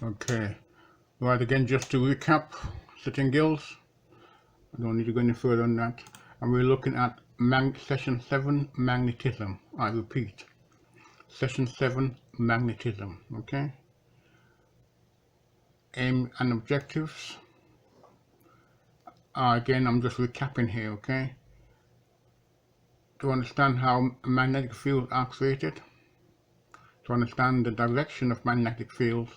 Okay, right, again, just to recap, sitting gills, I don't need to go any further than that. And we're looking at session 7, magnetism. I repeat, session 7, magnetism. Okay, aim and objectives. Again, I'm just recapping here. Okay, to understand how magnetic fields are created, to understand the direction of magnetic fields,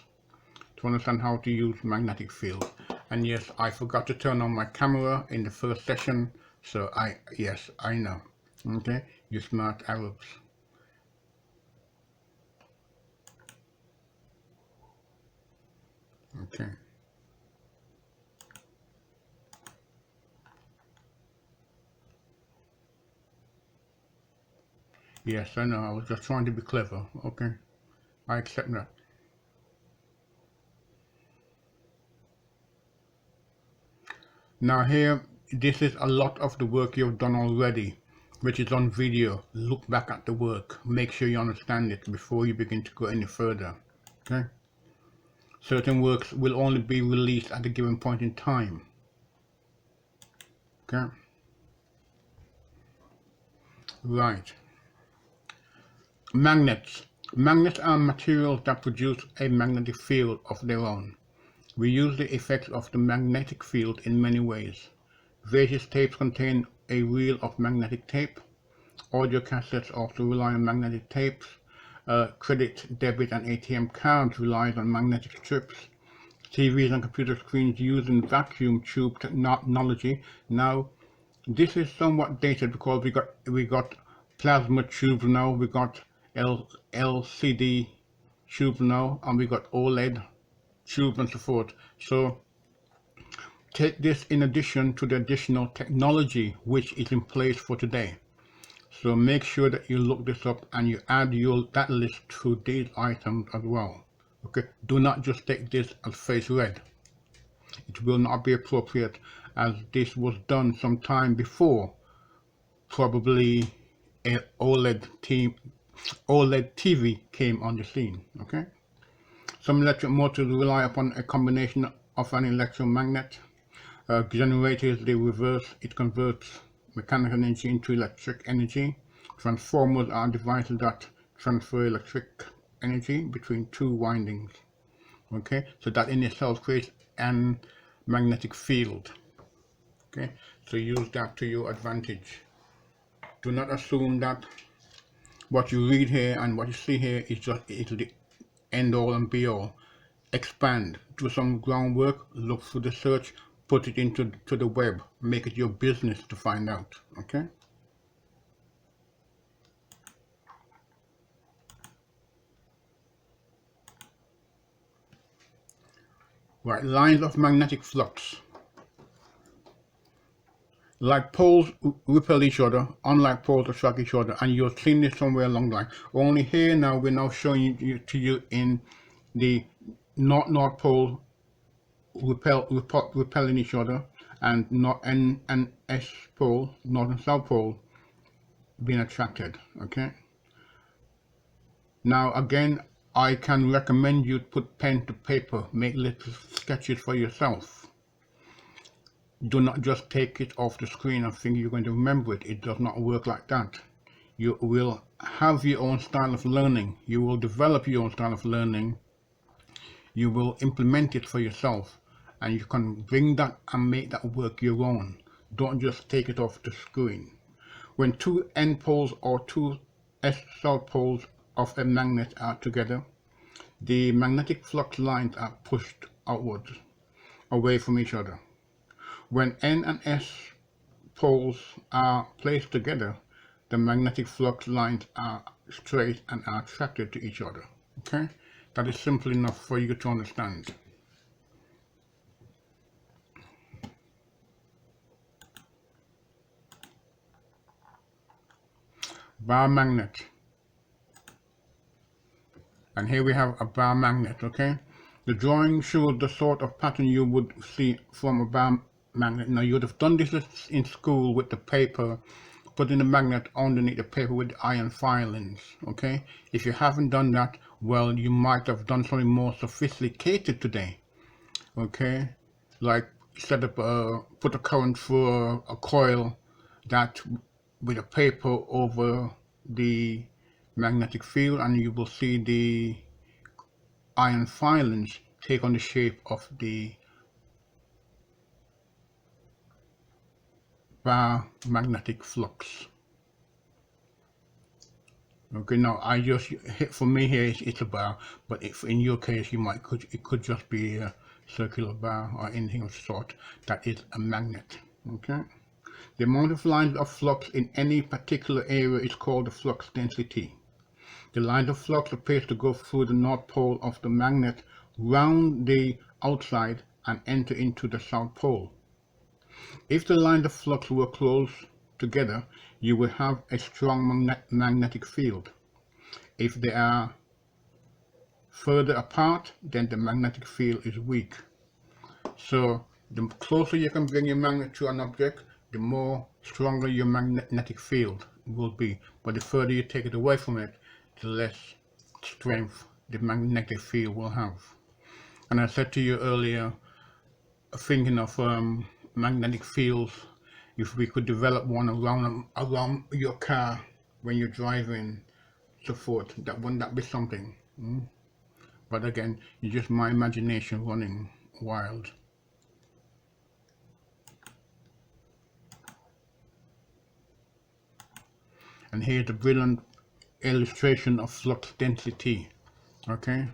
to understand how to use magnetic fields. And yes, I forgot to turn on my camera in the first session, so yes, I know. Okay, you smart Arabs. Okay. Yes, I know, I was just trying to be clever. Okay, I accept that. Now here, this is a lot of the work you've done already, which is on video. Look back at the work, make sure you understand it before you begin to go any further. Okay. Certain works will only be released at a given point in time. Okay. Right. Magnets. Magnets are materials that produce a magnetic field of their own. We use the effects of the magnetic field in many ways. Various tapes contain a reel of magnetic tape. Audio cassettes also rely on magnetic tapes. Credit, debit, and ATM cards rely on magnetic strips. TVs and computer screens using vacuum tube technology. Now, this is somewhat dated because we got plasma tubes now, we got LCD tubes now, and we got OLED tubes and so forth. So take this in addition to the additional technology which is in place for today. So make sure that you look this up and you add that list to these items as well. Okay, do not just take this as face read. It will not be appropriate, as this was done some time before probably an OLED TV came on the scene. Okay, some electric motors rely upon a combination of an electromagnet. Generators, it converts mechanical energy into electric energy. Transformers are devices that transfer electric energy between two windings. Okay, so that in itself creates an magnetic field. Okay, so use that to your advantage. Do not assume that what you read here and what you see here is the end all and be all. Expand, do some groundwork, look through the search, put it into the web, make it your business to find out. Okay. Right, lines of magnetic flux. Like poles repel each other, unlike poles attract each other, and you've seen this somewhere along the line. Only here now we're now showing you in the north pole repelling each other, and S pole, north and south pole, being attracted. Okay. Now again, I can recommend you put pen to paper, make little sketches for yourself. Do not just take it off the screen and think you're going to remember it. It does not work like that. You will have your own style of learning. You will develop your own style of learning. You will implement it for yourself, and you can bring that and make that work your own. Don't just take it off the screen. When two N poles or two S south poles of a magnet are together, the magnetic flux lines are pushed outwards, away from each other. When N and S poles are placed together, the magnetic flux lines are straight and are attracted to each other. Okay, that is simple enough for you to understand. Bar magnet. And here we have a bar magnet. Okay, the drawing shows the sort of pattern you would see from a bar magnet. Now you would have done this in school with the paper putting the magnet underneath the paper with the iron filings. Okay, if you haven't done that, well, you might have done something more sophisticated today. Okay, like set up put a current through a coil that with a paper over the magnetic field, and you will see the iron filings take on the shape of the bar magnetic flux. Okay, now I just hit, for me here it's a bar, but if in your case it could just be a circular bar or anything of the sort that is a magnet. Okay, the amount of lines of flux in any particular area is called the flux density. The line of flux appears to go through the north pole of the magnet, round the outside, and enter into the south pole. If the lines of flux were close together, you will have a strong magnetic field. If they are further apart, then the magnetic field is weak. So the closer you can bring your magnet to an object, the more stronger your magnetic field will be. But the further you take it away from it, the less strength the magnetic field will have. And I said to you earlier, thinking of magnetic fields, if we could develop one around your car when you're driving, so forth, that wouldn't that be something? But again, it's just my imagination running wild. And here's a brilliant illustration of flux density. Okay,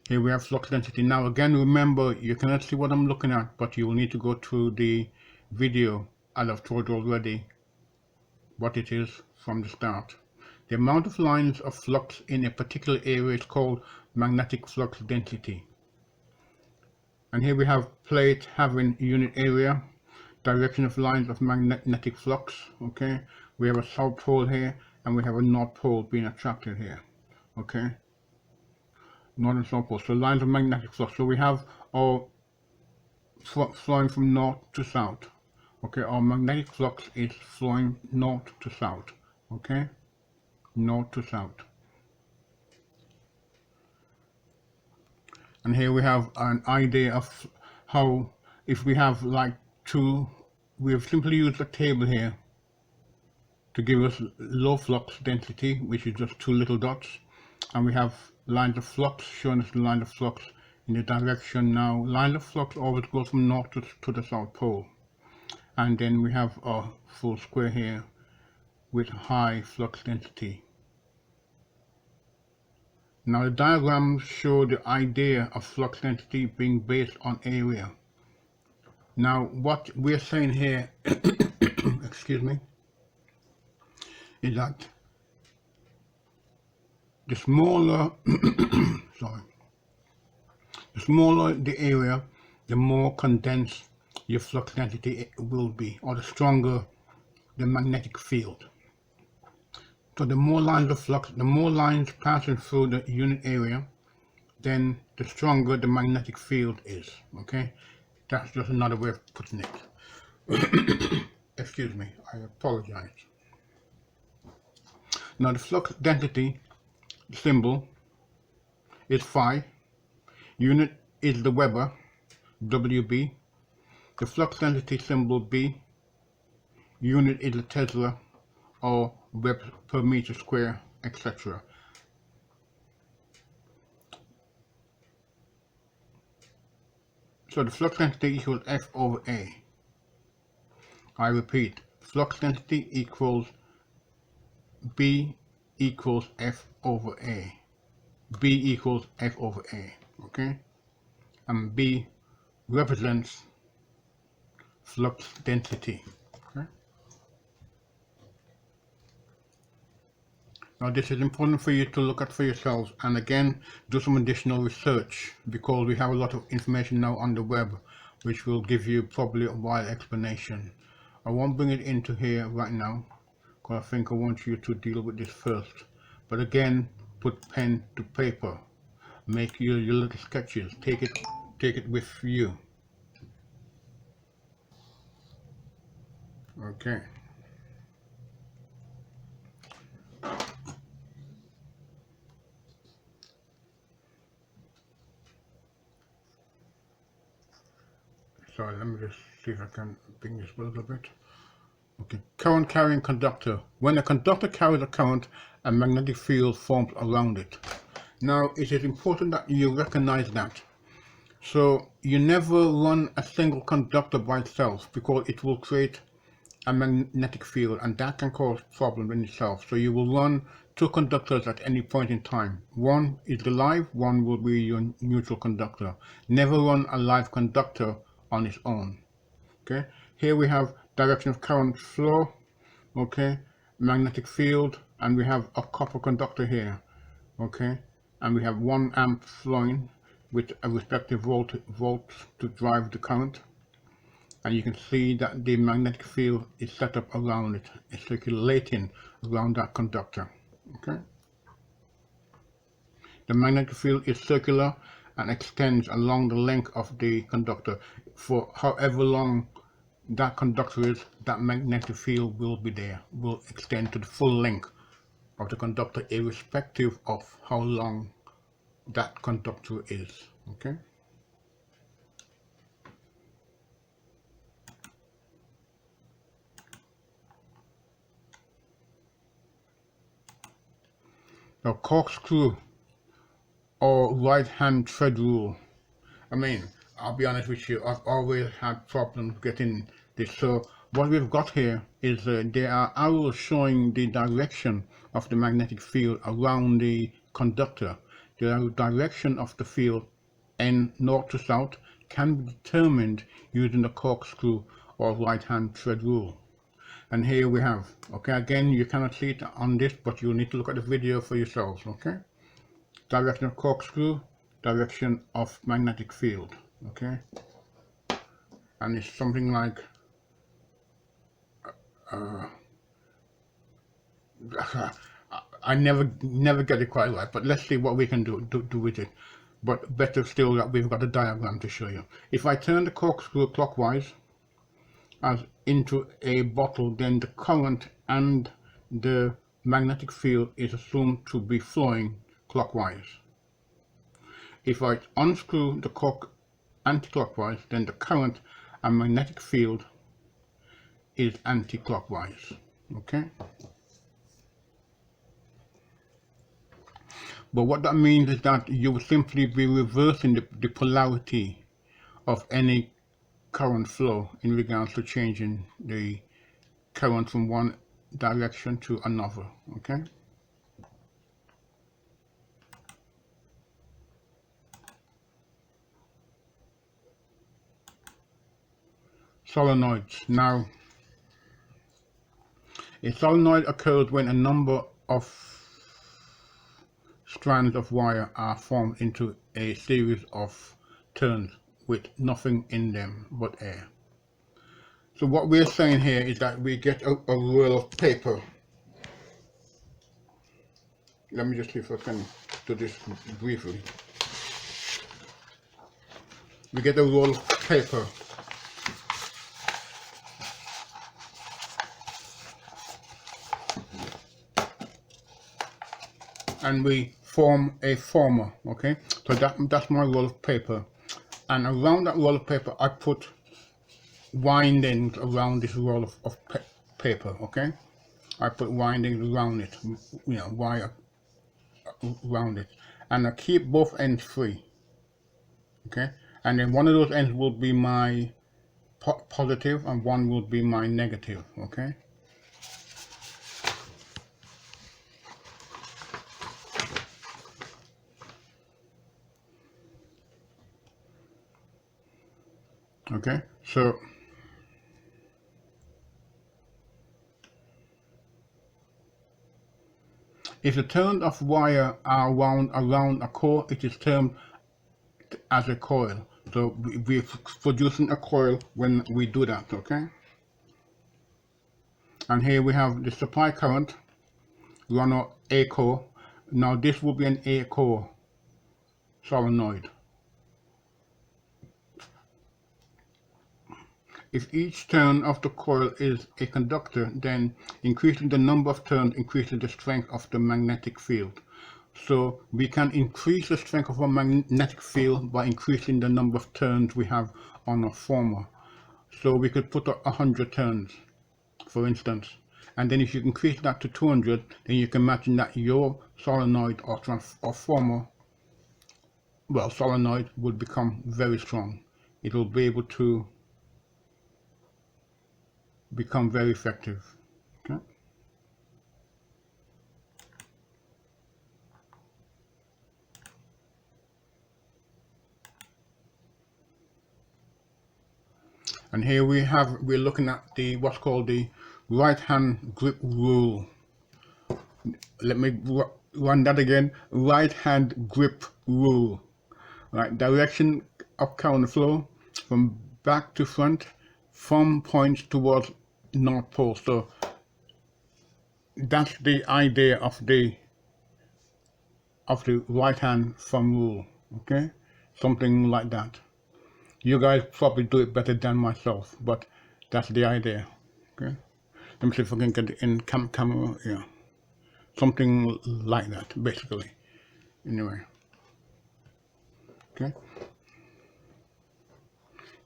here we have flux density. Now again, remember, you cannot see what I'm looking at, but you will need to go through the video. I've told you already what it is from the start. The amount of lines of flux in a particular area is called magnetic flux density. And here we have plate having unit area, direction of lines of magnetic flux. Okay, we have a south pole here, and we have a north pole being attracted here. Okay, north and south pole. So lines of magnetic flux. So we have our flowing from north to south. Okay, our magnetic flux is flowing north to south. Okay, north to south. And here we have an idea of how, if we have like we have simply used a table here to give us low flux density, which is just two little dots, and we have lines of flux showing us the line of flux in the direction. Now, line of flux always goes from north to the south pole, and then we have a full square here with high flux density. Now the diagrams show the idea of flux density being based on area. Now what we're saying here, excuse me, is that the smaller, sorry, the smaller the area, the more condensed your flux density will be, or the stronger the magnetic field. So the more lines of flux, the more lines passing through the unit area, then the stronger the magnetic field is. Okay, that's just another way of putting it. Excuse me, I apologize. Now the flux density symbol is phi, unit is the Weber, WB, the flux density symbol B, unit is the Tesla, or Web per meter square, etc. So the flux density equals F over A. I repeat, flux density equals B equals F over A. B equals F over A, okay? And B represents flux density, okay? Now this is important for you to look at for yourselves, and again, do some additional research, because we have a lot of information now on the web which will give you probably a wide explanation. I won't bring it into here right now, because I think I want you to deal with this first. But again, put pen to paper, make your little sketches, take it with you. Okay. sorry, let me just see if I can bring this a little bit. Okay, current carrying conductor. When a conductor carries a current, a magnetic field forms around it. Now, it is important that you recognize that. So, you never run a single conductor by itself because it will create a magnetic field, and that can cause problems in itself. So you will run two conductors at any point in time. One is the live, one will be your neutral conductor. Never run a live conductor on its own. Okay, here we have direction of current flow, okay, magnetic field, and we have a copper conductor here, okay, and we have 1 amp flowing with a respective volts to drive the current. And you can see that the magnetic field is set up around it. It's circulating around that conductor. Okay. The magnetic field is circular and extends along the length of the conductor. For however long that conductor is, that magnetic field will be there, will extend to the full length of the conductor, irrespective of how long that conductor is. Okay. Now, corkscrew or right hand thread rule. I mean, I'll be honest with you, I've always had problems getting this. So what we've got here is there are arrows showing the direction of the magnetic field around the conductor. The direction of the field and north to south can be determined using the corkscrew or right hand thread rule. And here we have, okay, again, you cannot see it on this, but you need to look at the video for yourselves, okay? Direction of corkscrew, direction of magnetic field, okay? And it's something like, I never get it quite right, but let's see what we can do with it. But better still that we've got a diagram to show you. If I turn the corkscrew clockwise, as into a bottle, then the current and the magnetic field is assumed to be flowing clockwise. If I unscrew the cork anti-clockwise, then the current and magnetic field is anti-clockwise. Okay. But what that means is that you will simply be reversing the polarity of any current flow in regards to changing the current from one direction to another. Okay. Solenoids. Now, a solenoid occurs when a number of strands of wire are formed into a series of turns with nothing in them but air. So what we're saying here is that we get a roll of paper. Let me just see if I can do this briefly. We get a roll of paper. And we form a former, okay? So that's my roll of paper. And around that roll of paper, I put windings around this roll of paper, okay? I put windings around it, you know, wire around it. And I keep both ends free, okay? And then one of those ends will be my positive and one will be my negative, okay? Okay, so if the turns of wire are wound around a core, it is termed as a coil. So we're producing a coil when we do that, okay? And here we have the supply current, runner A core. Now this will be an A core solenoid. If each turn of the coil is a conductor, then increasing the number of turns increases the strength of the magnetic field. So we can increase the strength of a magnetic field by increasing the number of turns we have on a former. So we could put 100 turns, for instance. And then if you increase that to 200, then you can imagine that your solenoid or former, well, solenoid would become very strong. It will be able to become very effective. Okay. And here we're looking at the what's called the right hand grip rule. Let me run that again. Right hand grip rule. Right, direction of current flow from back to front, from points towards North Pole. So that's the idea of the right hand thumb rule. Okay, something like that. You guys probably do it better than myself, but that's the idea. Okay, let me see if I can get it in camera. Yeah, something like that, basically. Anyway, okay.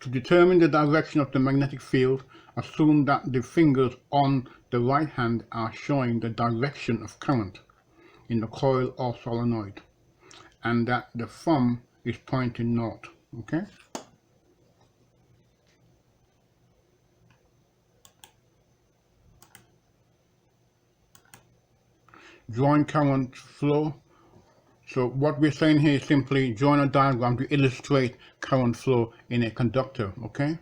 To determine the direction of the magnetic field, assume that the fingers on the right hand are showing the direction of current in the coil or solenoid, and that the thumb is pointing north. Okay. Drawing current flow. So what we're saying here is simply drawing a diagram to illustrate current flow in a conductor. Okay.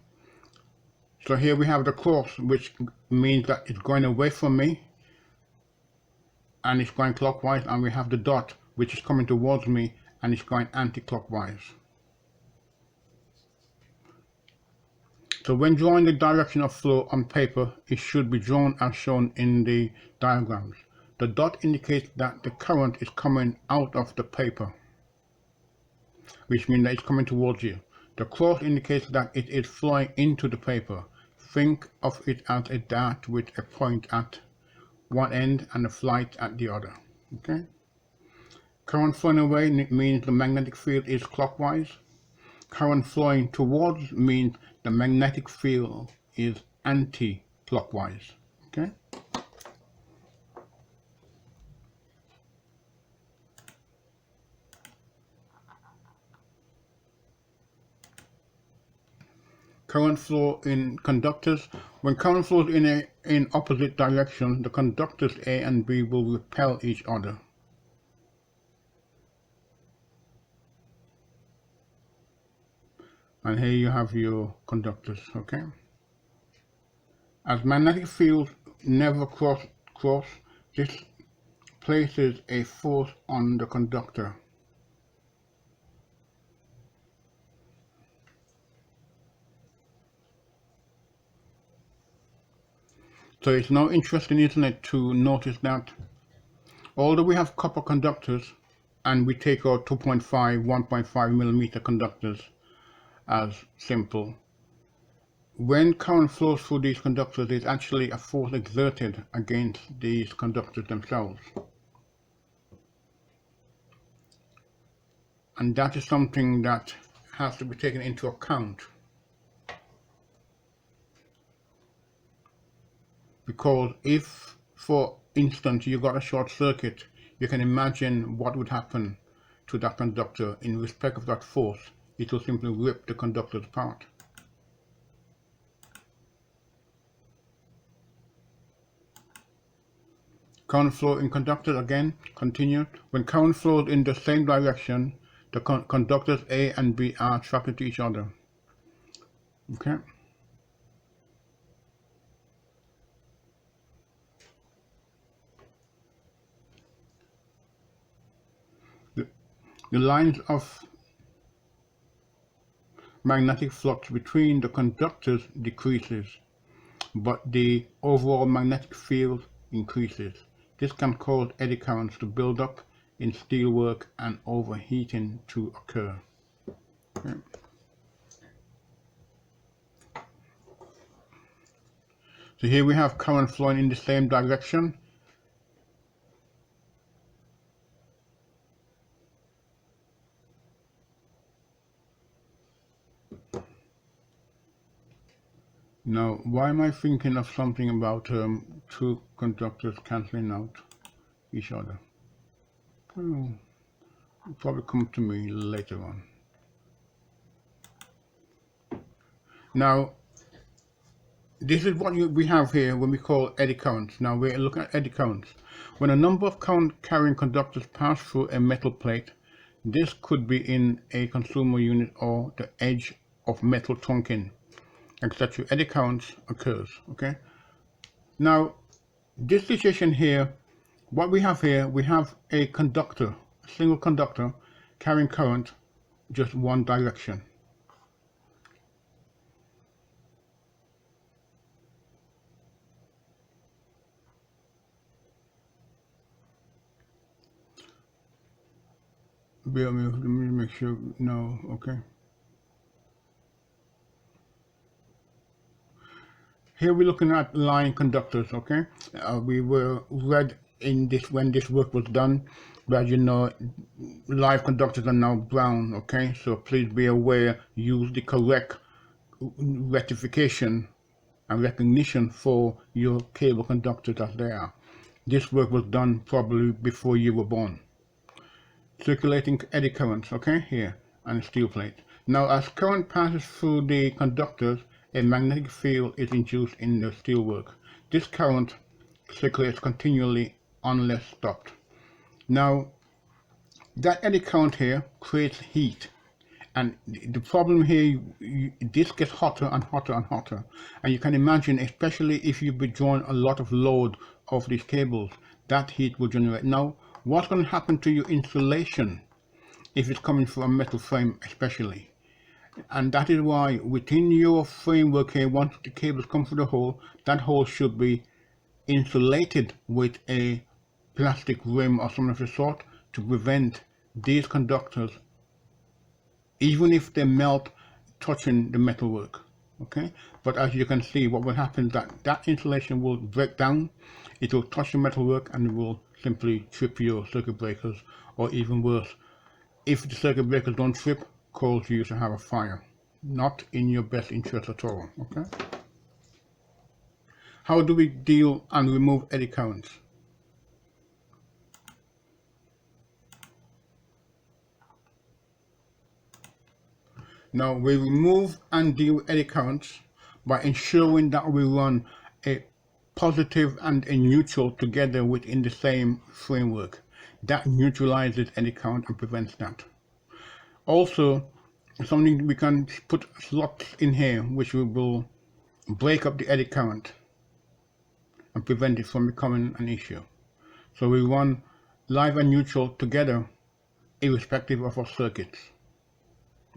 So here we have the cross, which means that it's going away from me and it's going clockwise, and we have the dot, which is coming towards me and it's going anti-clockwise. So when drawing the direction of flow on paper, it should be drawn as shown in the diagrams. The dot indicates that the current is coming out of the paper, which means that it's coming towards you. The cross indicates that it is flowing into the paper. Think of it as a dart with a point at one end and a flight at the other. Okay. Current flowing away means the magnetic field is clockwise. Current flowing towards means the magnetic field is anti-clockwise. Okay. Current flow in conductors. When current flows in opposite direction, the conductors A and B will repel each other. And here you have your conductors. Okay. As magnetic fields never cross, this places a force on the conductor. So it's now interesting, isn't it, to notice that although we have copper conductors and we take our 2.5, 1.5 millimeter conductors as simple, when current flows through these conductors, there's actually a force exerted against these conductors themselves. And that is something that has to be taken into account. Because if, for instance, you got a short circuit, you can imagine what would happen to that conductor in respect of that force. It will simply rip the conductors apart. Current flow in conductors again, continue. When current flows in the same direction, the conductors A and B are attracted to each other. Okay. The lines of magnetic flux between the conductors decreases, but the overall magnetic field increases. This can cause eddy currents to build up in steelwork and overheating to occur. Okay. So here we have current flowing in the same direction. Now, why am I thinking of something about two conductors cancelling out each other? Oh, it'll probably come to me later on. Now, this is what we have here when we call eddy currents. Now we're looking at eddy currents. When a number of current carrying conductors pass through a metal plate, this could be in a consumer unit or the edge of metal trunking, etc. Eddy currents occurs. Okay. Now, this situation here, what we have here, we have a conductor, a single conductor carrying current just one direction. Let me make sure. No, okay. Here we're looking at line conductors, okay? We were read in this when this work was done, but you know, live conductors are now brown, okay? So please be aware, use the correct rectification and recognition for your cable conductors as they are. This work was done probably before you were born. Circulating eddy currents, okay, here, and steel plate. Now, as current passes through the conductors, a magnetic field is induced in the steelwork. This current circulates continually unless stopped. Now, that eddy current here creates heat. And the problem here, this gets hotter and hotter and hotter. And you can imagine, especially if you withdrawn a lot of load of these cables, that heat will generate. Now, what's going to happen to your insulation if it's coming from a metal frame especially? And that is why within your framework here, once the cables come through the hole, that hole should be insulated with a plastic rim or something of the sort to prevent these conductors, even if they melt, touching the metalwork. Okay, but as you can see, what will happen is that insulation will break down, it will touch the metalwork, and it will simply trip your circuit breakers, or even worse, if the circuit breakers don't trip, cause you to have a fire. Not in your best interest at all. Okay. How do we deal and remove eddy currents? Now we remove and deal with eddy currents by ensuring that we run a positive and a neutral together within the same framework. That neutralizes eddy current and prevents that. Also, something we can put slots in here which will break up the eddy current and prevent it from becoming an issue. So we run live and neutral together irrespective of our circuits.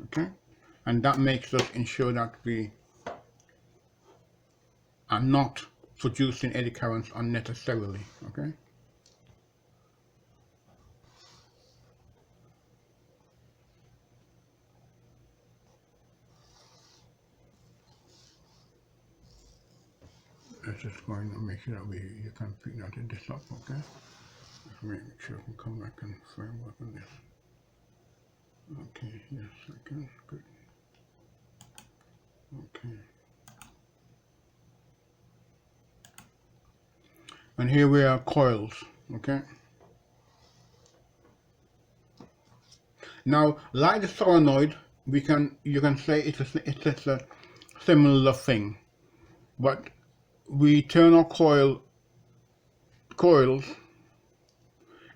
Okay? And that makes us ensure that we are not producing eddy currents unnecessarily. Okay? Let's just go in and make sure that you can pick that this up, okay? Let's make sure we can come back and framework on this. Okay, yes, I can. Good. Okay. And here we are coils, okay? Now, like the solenoid, you can say it's a similar thing, but we turn our coils.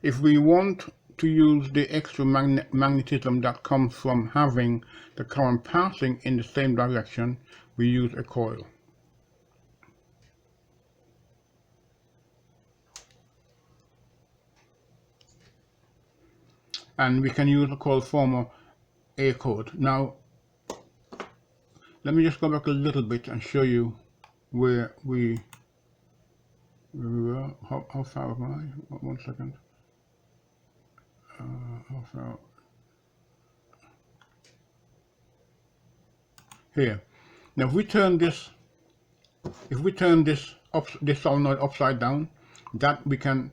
If we want to use the extra magnetism that comes from having the current passing in the same direction, we use a coil. And we can use a coil former A code. Now, let me just go back a little bit and show you where we were. How far am I? 1 second. How far? Here. Now, if we turn this this solenoid upside down, that we can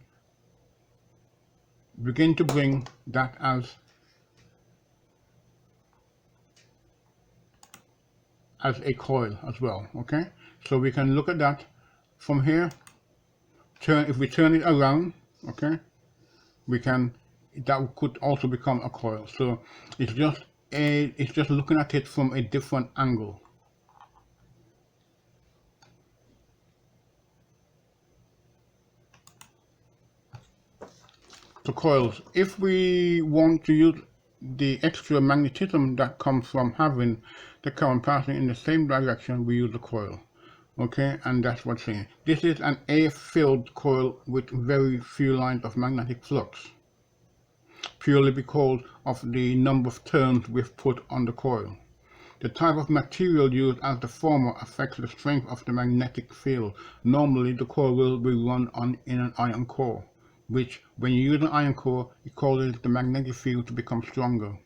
begin to bring that as a coil as well. Okay. So we can look at that from here. If we turn it around, okay, we can, that could also become a coil. So it's just looking at it from a different angle. So coils, if we want to use the extra magnetism that comes from having the current passing in the same direction, we use a coil. Okay, and that's what's saying. This is an air-filled coil with very few lines of magnetic flux, purely because of the number of turns we've put on the coil. The type of material used as the former affects the strength of the magnetic field. Normally the coil will be run in an iron core, which when you use an iron core, it causes the magnetic field to become stronger.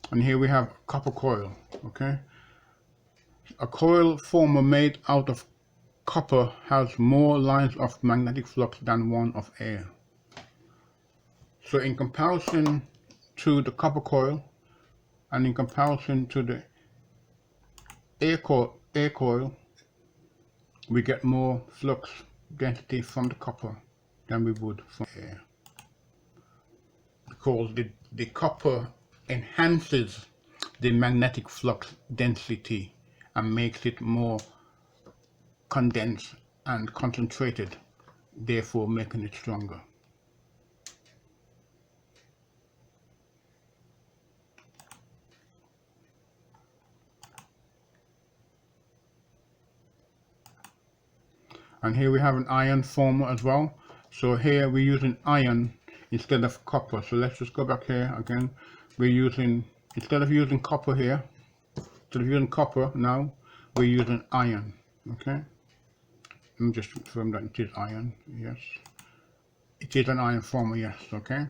And here we have copper coil, okay? A coil former made out of copper has more lines of magnetic flux than one of air. So in comparison to the copper coil and in comparison to the air coil, we get more flux density from the copper than we would from air, because the copper enhances the magnetic flux density and makes it more condensed and concentrated, therefore making it stronger. And here we have an iron former as well. So here we're using iron instead of copper. So let's just go back here again. We're using, instead of using copper here, instead of using copper now, we're using iron. Okay, let me just confirm that it is iron. Yes, it is an iron former. Yes. Okay,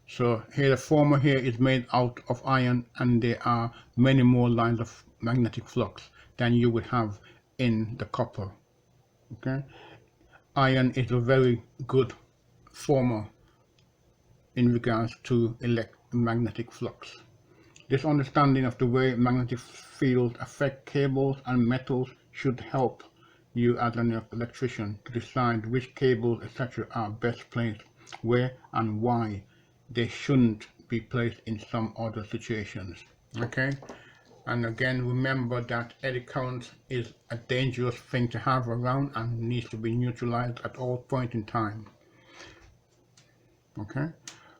so here the former here is made out of iron, and there are many more lines of magnetic flux than you would have in the copper. Okay, iron is a very good former in regards to electromagnetic flux. This understanding of the way magnetic fields affect cables and metals should help you as an electrician to decide which cables etc. are best placed where and why they shouldn't be placed in some other situations. Okay, and again remember that eddy current is a dangerous thing to have around and needs to be neutralized at all point in time. Okay,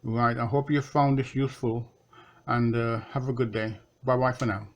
right, I hope you found this useful, and have a good day. Bye bye for now.